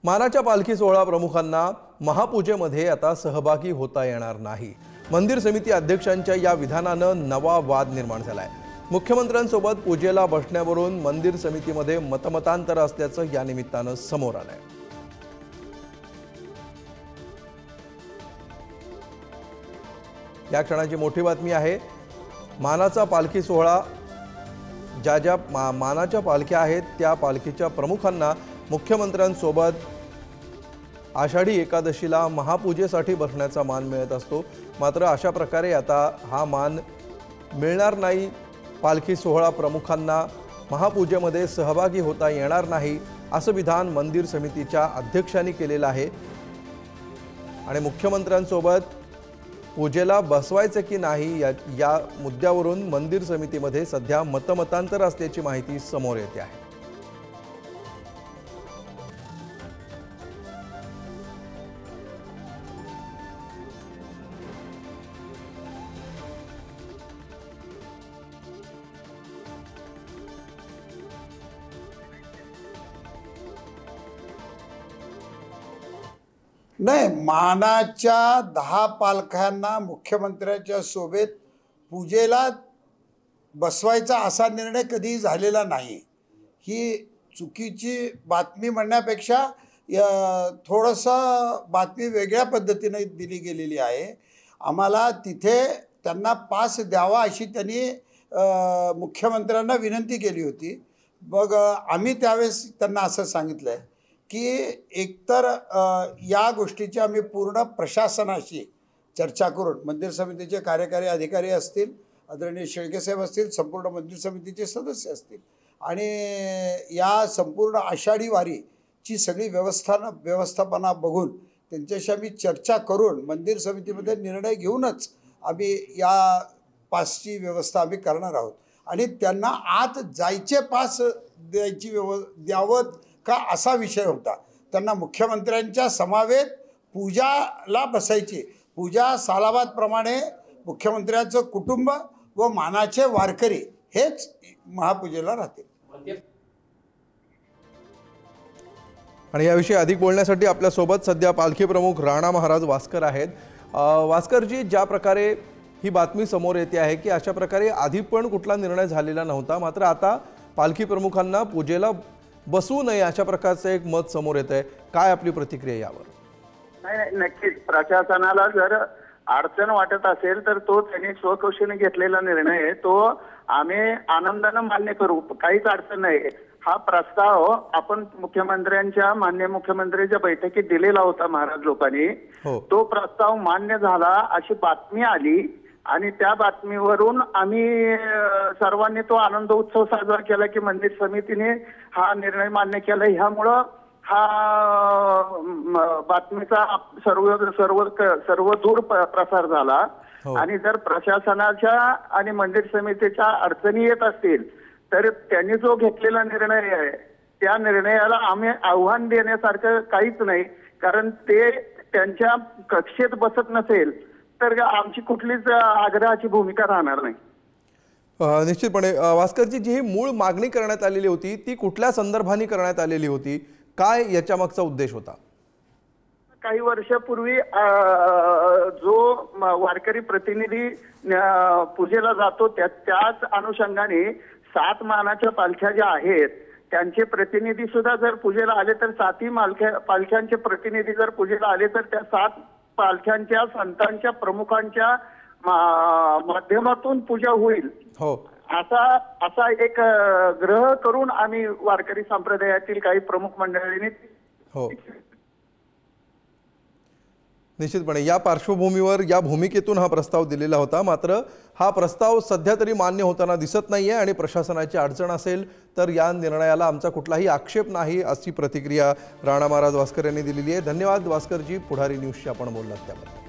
मानाच्या पालखी सोहळा प्रमुखांना महापूजेमध्ये आता सहभागी होता येणार नाही। मंदिर समिती अध्यक्षांच्या या विधानानं नवा वाद निर्माण झालाय। मुख्यमंत्र्यांसोबत पूजेला बसण्यावरून मंदिर समितीमध्ये मतमतांतर असल्याचं या निमित्तानं समोर आलंय। या क्षणाची मोठी बातमी आहे। मानाचा पालखी सोहळा ज्या मानाच्या पालख्या आहेत त्या पालखीच्या प्रमुखांना मुख्यमंत्र्यांसोबत आषाढी एकादशीला महापूजेसाठी बसण्याचा मान मिळत असतो। मात्र अशा प्रकारे आता हा मान मिळणार नाही। पालखी सोहळा प्रमुखांना महापूजेमध्ये सहभागी होता येणार नाही असं विधान मंदिर समितीच्या अध्यक्षांनी केलेलं आहे आणि मुख्यमंत्र्यांसोबत पूजेला बसवायचं की नाही या मुद्द्यावरून मंदिर समितीमध्ये सध्या मतमतांतर असल्याची माहिती समोर येते आहे। नाही, मानाच्या 10 पालख्यांना मुख्यमंत्र्यांच्या सोबत पूजेला बसवायचा असा निर्णय कधी झालेला नाही। ही चुकीची बातमी म्हणण्यापेक्षा थोडंसं बातमी वेगळ्या पद्धतीने दिली गेलेली आहे। आम्हाला तिथे त्यांना पास द्यावा अशी त्यांनी मुख्यमंत्र्यांना विनंती केली होती। मग आम्ही त्यावेळेस त्यांना असं सांगितलं की एकतर या गोष्टीची आम्ही पूर्ण प्रशासनाशी चर्चा करून, मंदिर समितीचे कार्यकारी अधिकारी असतील, आदरणीय शेळकेसाहेब असतील, संपूर्ण मंदिर समितीचे सदस्य असतील आणि या संपूर्ण आषाढी वारीची सगळी व्यवस्थापना बघून त्यांच्याशी आम्ही चर्चा करून मंदिर समितीमध्ये निर्णय घेऊनच आम्ही या पासची व्यवस्था आम्ही करणार आहोत आणि त्यांना आत जायचे पास द्यावं का असा विषय होता। त्यांना मुख्यमंत्र्यांच्या समवेत पूजाला बसायची। पूजा सालाबादप्रमाणे मुख्यमंत्र्यांचं कुटुंब व मानाचे वारकरी हेच महापूजेला राहतील। आणि याविषयी अधिक बोलण्यासाठी आपल्या सोबत सध्या पालखी प्रमुख राणा महाराज वास्कर आहेत। वास्करजी, ज्या प्रकारे ही बातमी समोर येते आहे की अशा प्रकारे आधी पण कुठला निर्णय झालेला नव्हता, मात्र आता पालखी प्रमुखांना पूजेला बसवू नये अशा प्रकारचं एक मत समोर येत आहे, काय आपली प्रतिक्रिया यावर? नाही, नक्कीच प्रशासनाला जर अडचण वाटत असेल तर तो त्यांनी स्वखुशीने घेतलेला निर्णय आहे, तो आम्ही आनंदाने मान्य करू, काहीच अडचण नाही। हा प्रस्ताव आपण मुख्यमंत्र्यांच्या माननीय मुख्यमंत्र्यांच्या बैठकीत दिलेला होता महाराज लोकांनी। तो प्रस्ताव मान्य झाला अशी बातमी आली आणि त्या बातमीवरून आम्ही सर्वांनी तो आनंद उत्सव साजरा केला की मंदिर समितीने हा निर्णय मान्य केला। ह्यामुळं हा बातमीचा सर्व दूर प्रसार झाला आणि जर प्रशासनाच्या आणि मंदिर समितीच्या अडचणी येत असतील तर त्यांनी जो घेतलेला निर्णय आहे त्या निर्णयाला आम्ही आव्हान देण्यासारखं काहीच नाही, कारण ते त्यांच्या कक्षेत बसत नसेल तर आमची कुठलीच आग्रहाची भूमिका राहणार नाही। निश्चितपणे वास्करजी, जी ही मूळ मागणी करण्यात आलेली होती ती कुठल्या संदर्भाने करण्यात आलेली होती, काय याच्या मागचा उद्देश होता? काही वर्षापूर्वी जो वारकरी प्रतिनिधी पूजेला जातो त्याच अनुषंगाने 7 मानाच्या पालख्या ज्या आहेत त्यांचे प्रतिनिधी सुद्धा जर पूजेला आले तर 7ही पालख्यांचे प्रतिनिधी जर पूजेला आले तर त्या 7 पालख्यांच्या संतांच्या प्रमुखांच्या माध्यमातून पूजा होईल असा एक ग्रह करून आम्ही वारकरी संप्रदायातील काही प्रमुख मंडळींनी निश्चितपणे या पार्श्वभूमीवर या भूमिकेतून हा प्रस्ताव दिलेला होता। मात्र हा प्रस्ताव सध्या तरी मान्य होताना दिसत नाहीये आणि प्रशासनाची अडचण असेल तर या निर्णयाला आमचा कुठलाही आक्षेप नाही अशी प्रतिक्रिया राणा महाराज वास्कर यांनी दिलेली आहे। धन्यवाद वास्करजी, पुढारी न्यूजशी आपण बोललात त्याबद्दल।